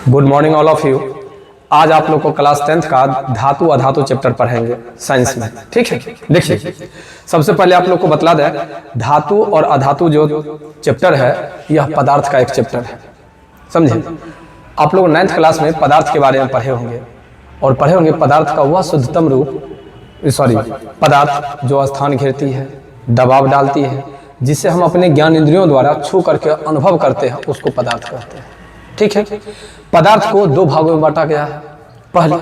Good morning all of you. आज आप लोग को क्लास 10th का धातु अधातु चैप्टर पढ़ेंगे साइंस में। ठीक है, देखिए सबसे पहले आप लोग को बतला दें, धातु और अधातु जो चैप्टर है यह पदार्थ का एक चैप्टर है, समझे। आप लोग 9th क्लास में पदार्थ के बारे में पढ़े होंगे और पढ़े होंगे पदार्थ का वह शुद्धतम रूप, पदार्थ जो स्थान घेरती है, दबाव डालती है, जिसे हम अपने ज्ञान इंद्रियों द्वारा छू करके अनुभव करते हैं, उसको पदार्थ कहते हैं। ठीक है, पदार्थ को दो भागों में बांटा गया है। पहले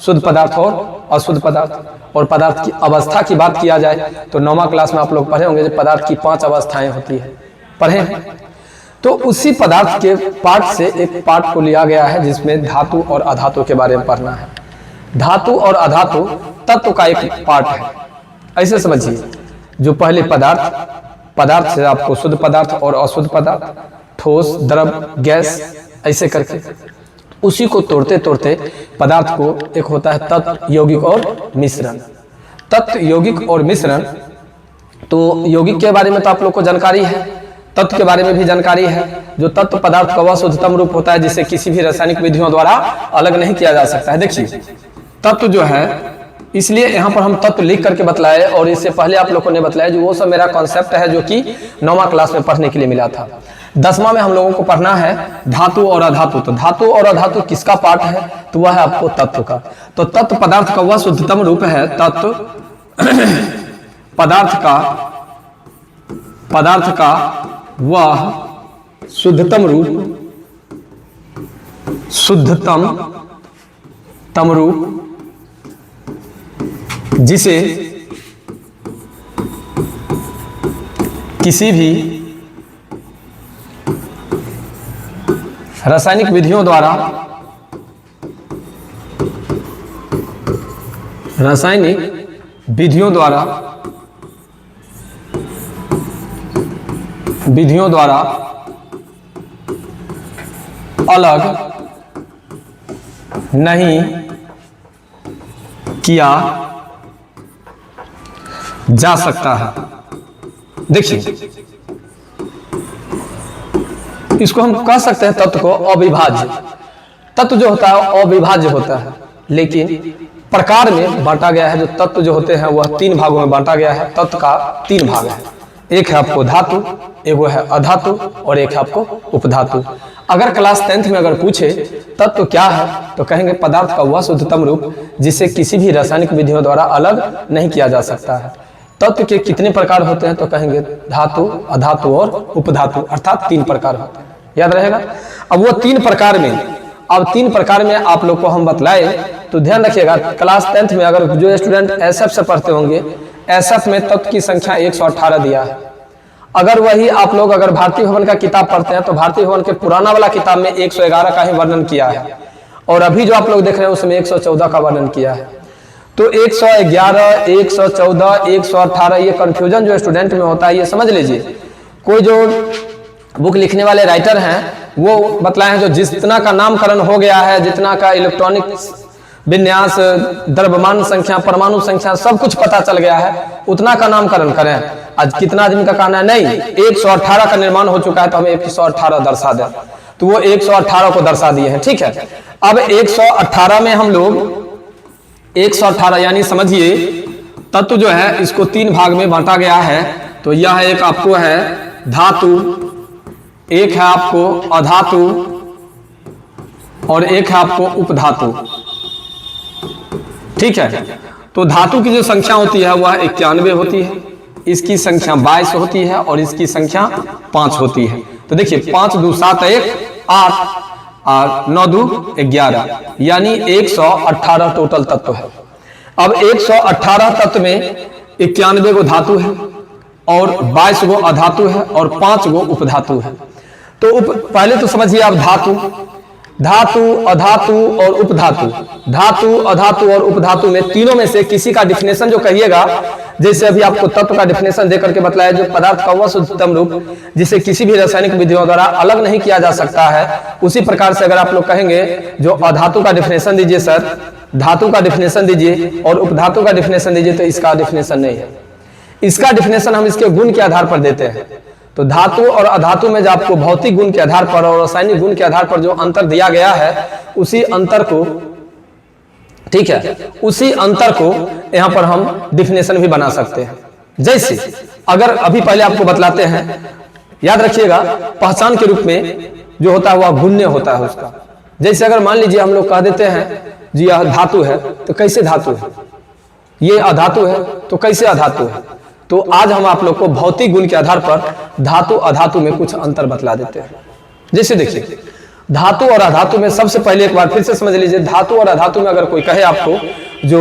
शुद्ध पदार्थ और अशुद्ध पदार्थ। और पदार्थ की अवस्था की बात किया जाए तो 9वां क्लास में आप लोग पढ़े होंगे, पदार्थ की 5 अवस्थाएं होती है, पढ़े हैं। तो उसी पदार्थ के पार्ट से एक पार्ट को लिया गया है जिसमें धातु और अधातु के बारे में पढ़ना है। धातु और अधातु तत्व का एक पार्ट है, ऐसे समझिए। जो पहले पदार्थ से आपको शुद्ध पदार्थ और अशुद्ध पदार्थ, ठोस, द्रव, गैस, ऐसे करके उसी को तोड़ते तोड़ते पदार्थ को एक होता है तत्व, यौगिक और मिश्रण। तत्व, यौगिक और मिश्रण। तो यौगिक के बारे में तो आप लोग को जानकारी है, तत्व के बारे में भी जानकारी है। जो तत्व पदार्थ का वह शुद्धतम रूप होता है जिसे किसी भी रासायनिक विधियों द्वारा अलग नहीं किया जा सकता है। देखिए तत्व जो है, इसलिए यहाँ पर हम तत्व लिख करके बतलाए, और इससे पहले आप लोगों ने बतलाया जो वो सब मेरा कॉन्सेप्ट है जो कि 9वां क्लास में पढ़ने के लिए मिला था। 10वां में हम लोगों को पढ़ना है धातु और अधातु। तो धातु और अधातु किसका पार्ट है? तो वह है आपको तत्व का। तो तत्व पदार्थ का वह शुद्धतम रूप है, तत्व पदार्थ का वह शुद्धतम रूप जिसे किसी भी रासायनिक विधियों द्वारा अलग नहीं किया जा सकता है। देखिए इसको हम कह सकते हैं तत्व को अविभाज्य। तत्व जो होता है अविभाज्य होता है, लेकिन प्रकार में बांटा गया है। जो तत्व जो होते हैं वह 3 भागों में बांटा गया है। तत्व का 3 भाग है, एक है आपको धातु, एक है अधातु और एक है आपको उपधातु। अगर क्लास 10th में अगर पूछे तत्व क्या है तो कहेंगे पदार्थ का वह शुद्धतम रूप जिसे किसी भी रासायनिक विधियों द्वारा अलग नहीं किया जा सकता है। तत्व के कितने प्रकार होते हैं तो कहेंगे धातु, अधातु और उपधातु, अर्थात 3 प्रकार होते हैं, याद रहेगा। अब वो 3 प्रकार में आप लोग को हम बतलाए तो ध्यान रखिएगा। क्लास 10th में अगर जो स्टूडेंट एसएफ से पढ़ते होंगे, एसएफ में तत्व की संख्या 118 दिया है। अगर वही आप लोग अगर भारतीय भवन का किताब पढ़ते हैं तो भारतीय भवन के पुराना वाला किताब में 111 का ही वर्णन किया है, और अभी जो आप लोग देख रहे हैं उसमें 114 का वर्णन किया है। तो 111, 114, 118 ये कंफ्यूजन जो स्टूडेंट में होता है ये समझ लीजिए। कोई जो बुक लिखने वाले राइटर हैं वो बतलाए हैं जो जितना का नामकरण हो गया है, जितना का इलेक्ट्रॉनिक विन्यास, द्रव्यमान संख्या, परमाणु संख्या सब कुछ पता चल गया है, उतना का नामकरण करें। आज कितना आदमी का कहना है नहीं 118 का निर्माण हो चुका है तो हमें 118 दर्शा दें, तो वो 118 को दर्शा दिए हैं। ठीक है, अब 118 में हम लोग 118 यानी समझिए तत्व जो है इसको 3 भाग में बांटा गया है। तो यह एक आपको है धातु, एक है आपको अधातु और एक है आपको उपधातु। ठीक है, तो धातु की जो संख्या होती है वह 91 होती है, इसकी संख्या 22 होती है और इसकी संख्या 5 होती है। तो देखिए 5 2 7 1 8 और 9 2 11 यानी 118 टोटल तत्व है। अब 118 तत्व में 91 गो धातु है और 22 गो अधातु है और 5 गो उपधातु है। तो पहले तो समझिए आप धातु, अधातु और उपधातु। धातु, अधातु और उपधातु में तीनों में से किसी का डिफिनेशन जो कहिएगा, जैसे अभी आपको तत्व का डिफिनेशन देकर के बतलाया जो पदार्थ का वह शुद्धतम रूप जिसे किसी भी रासायनिक विधियों द्वारा अलग नहीं किया जा सकता है, उसी प्रकार से अगर आप लोग कहेंगे जो अधातु का डिफिनेशन दीजिए सर, धातु का डिफिनेशन दीजिए और उपधातु का डिफिनेशन दीजिए, तो इसका डिफिनेशन नहीं है। इसका डिफिनेशन हम इसके गुण के आधार पर देते हैं। तो धातु और अधातु में जो आपको भौतिक गुण के आधार पर और रासायनिक गुण के आधार पर जो अंतर दिया गया है, उसी अंतर को, ठीक है, उसी अंतर को यहां पर हम डिफिनेशन भी बना सकते हैं। जैसे अगर अभी पहले आपको बतलाते हैं, याद रखिएगा, पहचान के रूप में जो होता है वह गुण्य होता है उसका। जैसे अगर मान लीजिए हम लोग कह देते हैं जी यह धातु है, तो कैसे धातु है, ये अधातु है तो कैसे अधातु है। तो आज हम आप लोग को भौतिक गुण के आधार पर धातु अधातु में कुछ अंतर बतला देते हैं। जैसे देखिए, धातु और अधातु में सबसे पहले एक बार फिर से समझ लीजिए, धातु और अधातु में अगर कोई कहे आपको जो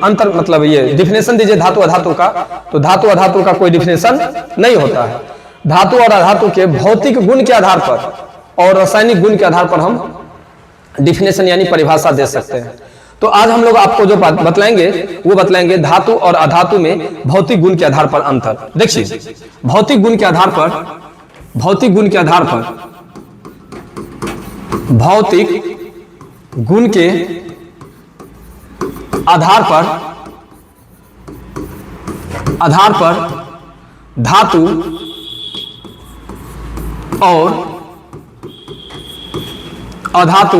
अंतर, मतलब ये डिफिनेशन दीजिए धातु अधातु का, तो धातु अधातु का कोई डिफिनेशन नहीं होता है। धातु और अधातु के भौतिक गुण के आधार पर और रासायनिक गुण के आधार पर हम डिफिनेशन यानी परिभाषा दे सकते हैं। तो आज हम लोग आपको जो बात बतलाएंगे वो बतलाएंगे धातु और अधातु में भौतिक गुण के आधार पर अंतर। देखिए, भौतिक गुण के आधार पर, भौतिक गुण के आधार पर, भौतिक गुण के आधार पर धातु और अधातु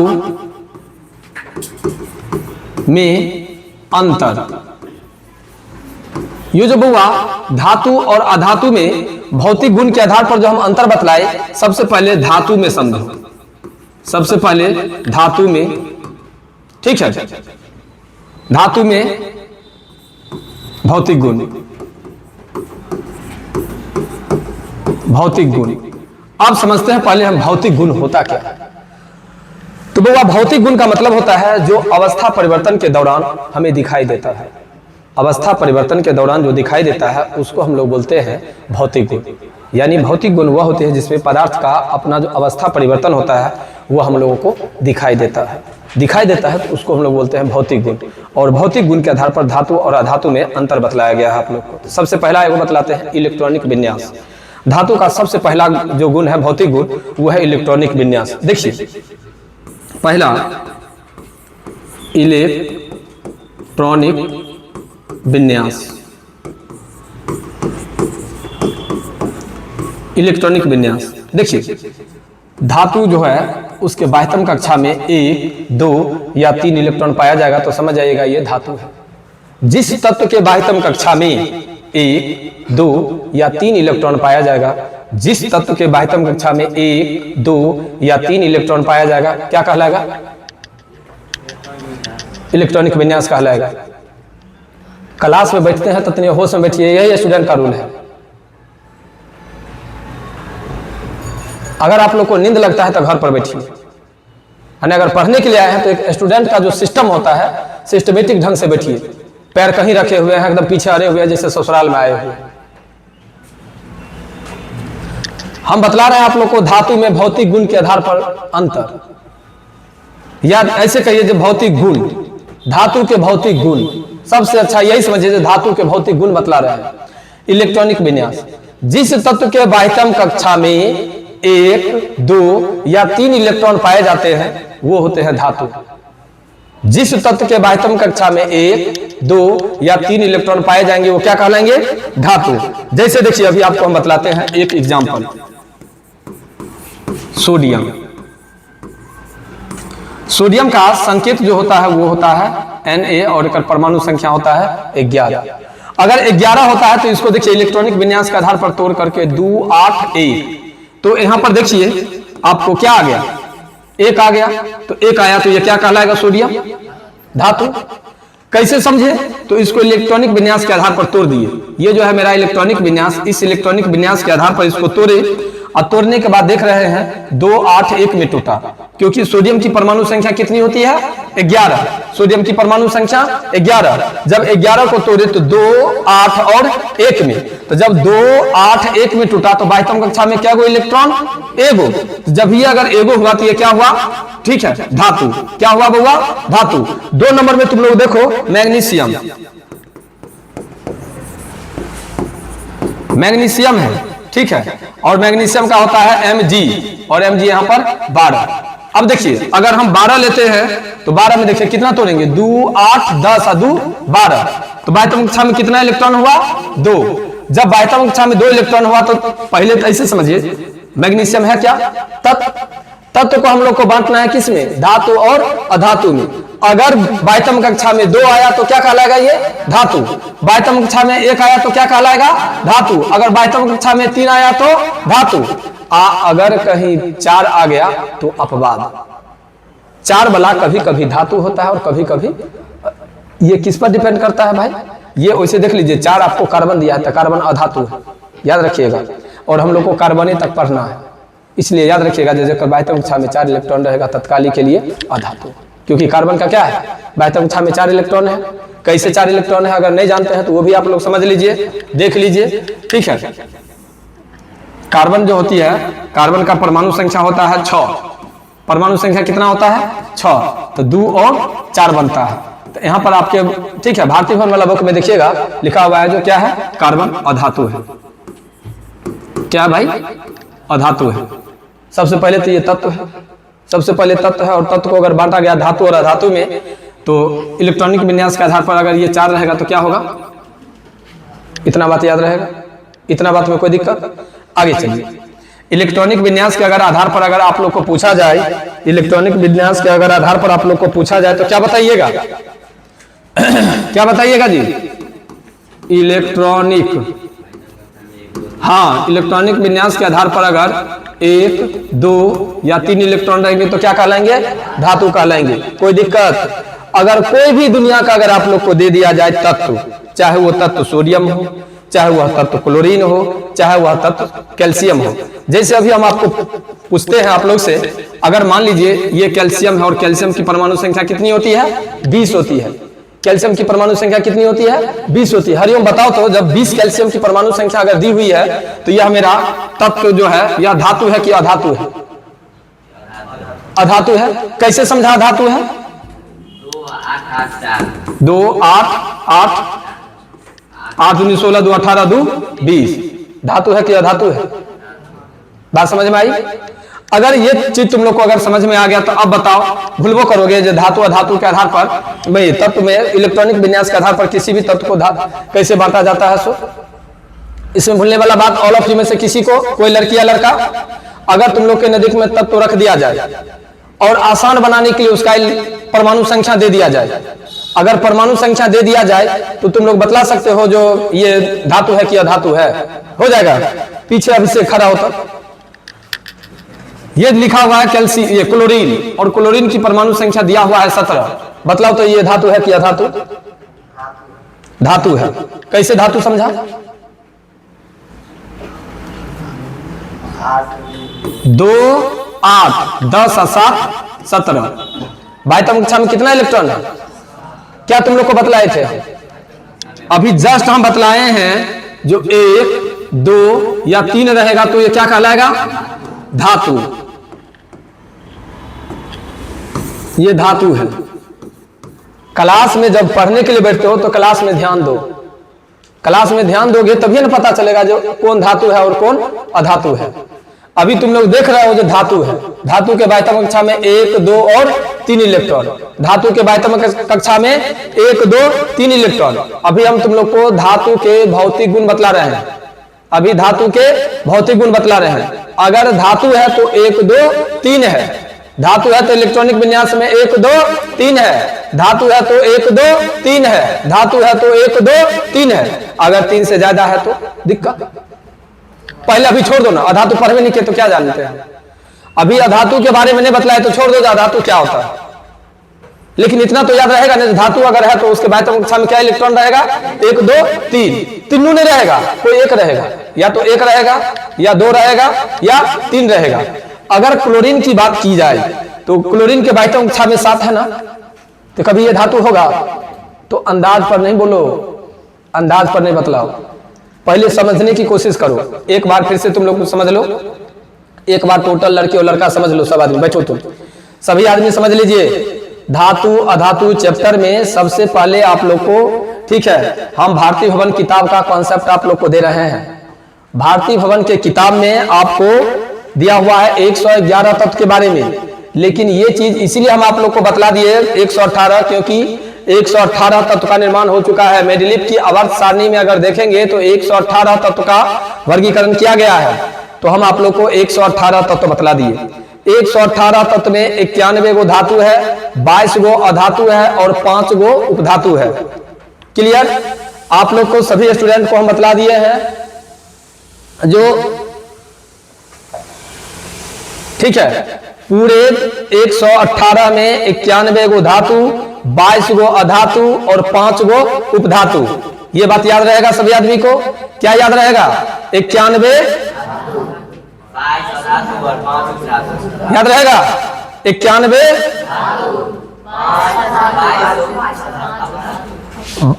में अंतर। ये जो हुआ धातु और अधातु में भौतिक गुण के आधार पर जो हम अंतर बतलाए, सबसे पहले धातु में समझो, सबसे पहले धातु में, ठीक है, धातु में भौतिक गुण, भौतिक गुण। अब समझते हैं पहले हम भौतिक गुण होता क्या है। तो वह भौतिक गुण का मतलब होता है जो अवस्था परिवर्तन के दौरान हमें दिखाई देता है। अवस्था परिवर्तन के दौरान जो दिखाई देता है उसको हम लोग बोलते हैं भौतिक गुण। यानी भौतिक गुण वह होते हैं जिसमें पदार्थ का अपना जो अवस्था परिवर्तन होता है वह हम लोगों को दिखाई देता है, दिखाई देता है, तो उसको हम लोग बोलते हैं भौतिक गुण। और भौतिक गुण के आधार पर धातु और अधातु में अंतर बतलाया गया है आप लोग को। तो सबसे पहला एगो बतलाते हैं इलेक्ट्रॉनिक विन्यास। धातु का सबसे पहला जो गुण है भौतिक गुण, वह है इलेक्ट्रॉनिक विन्यास। देखिए, पहला इलेक्ट्रॉनिक विन्यास, इलेक्ट्रॉनिक विन्यास। देखिए, धातु जो है उसके बाह्यतम कक्षा में 1, 2 या 3 इलेक्ट्रॉन पाया जाएगा तो समझ जाइएगा ये धातु है। जिस तत्व के बाह्यतम कक्षा में 1, 2 या 3 इलेक्ट्रॉन पाया जाएगा, जिस तत्व के बाह्यतम कक्षा में 1, 2 या 3 इलेक्ट्रॉन पाया जाएगा, क्या कहलाएगा? इलेक्ट्रॉनिक विन्यास कहलाएगा। क्लास में बैठते हैं तो इतने होश में बैठिए, यही स्टूडेंट का रूल है। अगर आप लोग को नींद लगता है तो घर पर बैठिए, अगर पढ़ने के लिए आए हैं तो एक स्टूडेंट का जो सिस्टम होता है सिस्टमेटिक ढंग से बैठिए। पैर कहीं रखे हुए हैं, एकदम पीछे अड़े हुए हैं जैसे ससुराल में आए हुए। हम बतला रहे हैं आप लोग को धातु में भौतिक गुण के आधार पर अंतर, या ऐसे कहिए जो भौतिक गुण, धातु के भौतिक गुण। सबसे अच्छा यही समझिए, धातु के भौतिक गुण बतला रहे हैं। इलेक्ट्रॉनिक विन्यास, जिस तत्व के बाह्यतम कक्षा में 1, 2 या 3 इलेक्ट्रॉन पाए जाते हैं वो होते हैं धातु। जिस तत्व के बाह्यतम कक्षा में 1, 2 या 3 इलेक्ट्रॉन पाए जाएंगे वो क्या कहलाएंगे? धातु। जैसे देखिए अभी आपको हम बतलाते हैं एक एग्जांपल, सोडियम। सोडियम का संकेत जो होता है वो होता है Na और इसका परमाणु संख्या होता है 11। अगर 11 होता है तो इसको देखिए इलेक्ट्रॉनिक विन्यास के आधार पर तोड़ करके 2, 8, 1, तो यहां पर देखिए आपको क्या आ गया? 1 आ गया। तो 1 आया तो ये क्या कहलाएगा? सोडियम, धातु। कैसे समझे? तो इसको इलेक्ट्रॉनिक विन्यास के आधार पर तोड़ दिए। ये जो है मेरा इलेक्ट्रॉनिक विन्यास, इस इलेक्ट्रॉनिक विन्यास के आधार पर इसको तोड़े और तोड़ने के बाद देख रहे हैं 2, 8, 1 में टूटा, क्योंकि सोडियम की परमाणु संख्या कितनी होती है? 11। सोडियम की परमाणु संख्या 11। जब 11 को तोड़े तो 2, 8 और 1 में, तो जब 2, 8, 1 में टूटा तो बाह्यतम कक्षा में क्या गो इलेक्ट्रॉन? एगो। तो जब ये अगर एगो हुआ तो ये क्या हुआ? ठीक है, धातु। क्या हुआ बउआ? धातु। 2 नंबर में तुम लोग देखो मैग्नीशियम, मैग्नीशियम है, ठीक है, और मैग्नीशियम का होता है Mg, और Mg यहां पर 12। अब देखिए अगर हम 12 लेते हैं तो 12 में देखिए कितना तोड़ेंगे? 2, 8, 10 और 2, 12। तो बाह्यतम कक्षा में कितना इलेक्ट्रॉन हुआ? 2। जब बाह्यतम कक्षा में 2 इलेक्ट्रॉन हुआ तो पहले तो ऐसे समझिए, मैग्नीशियम है क्या? तत्व। तत्व को हम लोग को बांटना है किस में? धातु और अधातु में। अगर बाह्यतम कक्षा में 2 आया तो क्या कहलाएगा? ये धातु। बाह्यतम कक्षा में 1 आया तो क्या कहलाएगा? धातु। अगर बाह्यतम कक्षा में 3 आया तो धातु। अगर कहीं 4 आ गया तो अपवाद। 4 वाला कभी कभी धातु होता है और कभी कभी, ये किस पर डिपेंड करता है भाई? ये वैसे देख लीजिए, 4 आपको कार्बन दिया है तो कार्बन अधातु है, याद रखिएगा। और हम लोग को कार्बन तक पढ़ना है, इसलिए याद रखिएगा जैसे बाह्यतम कक्षा में 4 इलेक्ट्रॉन रहेगा तत्काली के लिए अधातु, क्योंकि कार्बन का क्या है? बाह्यतम कक्षा में 4 इलेक्ट्रॉन है। कैसे 4 इलेक्ट्रॉन है अगर नहीं जानते हैं तो वो भी आप लोग समझ लीजिए, देख लीजिए, ठीक है। कार्बन जो होती है, कार्बन का परमाणु संख्या होता है 6। परमाणु संख्या कितना होता है? 6। तो 2 और 4 बनता है। तो यहाँ पर आपके, ठीक है, भारतीय भवन वाला बुक में देखिएगा लिखा हुआ है जो क्या है? कार्बन अधातु है। क्या भाई? अधातु है। सबसे पहले तो ये तत्व है, सबसे पहले तत्व है। और तत्व को अगर बांटा गया धातु और अधातु में तो इलेक्ट्रॉनिक विन्यास के आधार पर अगर ये 4 रहेगा तो क्या होगा? इतना बात याद रहेगा? इतना बात में कोई दिक्कत? आगे चलिए। इलेक्ट्रॉनिक विन्यास के अगर आधार पर अगर आप लोग को पूछा जाए, इलेक्ट्रॉनिक विन्यास के अगर आधार पर आप लोग को पूछा जाए तो क्या बताइएगा? क्या बताइएगा जी? इलेक्ट्रॉनिक, हाँ, इलेक्ट्रॉनिक विन्यास के आधार पर अगर 1, 2 या 3 इलेक्ट्रॉन रहेंगे तो क्या कहलाएंगे? धातु कहलाएंगे। कोई दिक्कत? अगर कोई भी दुनिया का अगर आप लोग को दे दिया जाए तत्व, चाहे वो तत्व सोडियम हो, चाहे वह तत्व क्लोरीन हो, चाहे वह तत्व कैल्शियम हो। जैसे अभी हम आपको पूछते हैं आप लोग से, अगर मान लीजिए ये कैल्शियम है और कैल्शियम की परमाणु संख्या कितनी होती है? 20 होती है। कैल्शियम की परमाणु संख्या कितनी होती है? 20 होती है। हरिओम बताओ तो, जब 20 कैल्शियम की परमाणु संख्या अगर दी हुई है तो यह मेरा तत्व जो है यह धातु है कि अधातु है? अधातु है। कैसे समझा धातु है? 2 8 8 8 दूनी 16, 2 18, 2 20। धातु है कि अधातु है? बात समझ में आई? अगर ये चीज तुम लोग को अगर समझ में आ गया तो अब बताओ, भूलबो करोगे जो धातु अधातु के आधार पर भाई तत्व में इलेक्ट्रॉनिक विन्यास के आधार पर किसी भी तत्व को कैसे बांटा जाता है? सो इसमें भूलने वाला बात, ऑल ऑफ यू में से किसी को, कोई लड़की या लड़का, अगर तुम लोग के नजदीक में तत्व रख दिया जाए और आसान बनाने के लिए उसका परमाणु संख्या दे दिया जाए, अगर परमाणु संख्या दे दिया जाए तो तुम लोग बतला सकते हो जो ये धातु है कि अधातु है? हो जाएगा? पीछे अभी से खड़ा होता, ये लिखा हुआ है कैल्शियम, ये क्लोरीन, और क्लोरीन की परमाणु संख्या दिया हुआ है 17। बतलाओ तो ये धातु है कि अधातु? धातु है। कैसे धातु समझा? 2 8 10 और 7 17। बाह्यतम कक्षा में कितना इलेक्ट्रॉन है? क्या तुम लोग को बतलाए थे? अभी जस्ट हम बतलाए हैं जो 1 2 या 3 रहेगा तो ये क्या कहलाएगा? धातु। ये धातु है। क्लास में जब पढ़ने के लिए बैठते हो तो क्लास में ध्यान दो। क्लास में ध्यान दोगे तभी ना पता चलेगा जो कौन धातु है और कौन अधातु है। अभी तुम लोग देख रहे हो जो धातु है, धातु के बाह्यतम कक्षा में 1 2 और 3 इलेक्ट्रॉन। धातु के बाह्यतम कक्षा में 1 2 3 इलेक्ट्रॉन। अभी हम तुम लोग को धातु के भौतिक गुण बतला रहे हैं। अभी धातु के भौतिक गुण बतला रहे हैं। अगर धातु है तो 1 2 3 है। धातु है तो इलेक्ट्रॉनिक विन्यास में 1 2 3 है। धातु है तो 1 2 3 है। धातु है तो 1 2 3 है। अगर 3 से ज्यादा है तो दिक्कत। पहले अभी छोड़ दो ना, अधातु पढ़वे नहीं किए तो क्या जानते हैं? अभी अधातु के बारे में नहीं बतलाया तो छोड़ दो अधातु क्या होता है। लेकिन इतना तो याद रहेगा नहीं, धातु अगर है तो उसके बाह्यतम कक्षा में क्या इलेक्ट्रॉन रहेगा? 1 2 3। तीनों नहीं रहेगा, कोई एक रहेगा। या तो 1 रहेगा या 2 रहेगा या 3 रहेगा। अगर क्लोरीन की बात की जाए तो क्लोरीन के बाह्यतम कक्षा में 7 है ना, तो कभी ये धातु होगा? तो अंदाज पर नहीं बोलो, अंदाज पर नहीं बतलाओ, पहले समझने की कोशिश करो। एक बार फिर से तुम लोग समझ लो, एक बार टोटल लड़के और लड़का समझ लो। सब आदमी बैठो, तुम सभी आदमी समझ लीजिए। धातु अधातु चैप्टर में सबसे पहले आप लोग को, ठीक है, हम भारतीय भवन किताब का कॉन्सेप्ट आप लोग को दे रहे हैं। भारतीय भवन के किताब में आपको दिया हुआ है 111 तत्व के बारे में, लेकिन ये चीज इसीलिए हम आप लोग को बतला दिए 118, क्योंकि 118 तत्व का निर्माण हो चुका है। मेंडेलीव की आवर्त सारणी में अगर देखेंगे तो 118 तत्व का वर्गीकरण किया गया है। तो हम आप लोग को 118 तत्व बतला दिए। 118 तत्व में 91 गो धातु है, 22 गो अधातु है और 5 गो उपधातु है। क्लियर? आप लोग को सभी स्टूडेंट को हम बतला दिए हैं जो ठीक है। पूरे 118 में 91 गो धातु, 22 गो अधातु और 5 गो उपधातु। ये बात याद रहेगा सभी आदमी को। क्या याद रहेगा? 91 याद रहेगा? 91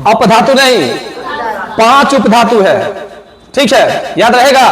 अपधातु नहीं, 5 उपधातु है। ठीक है, याद रहेगा?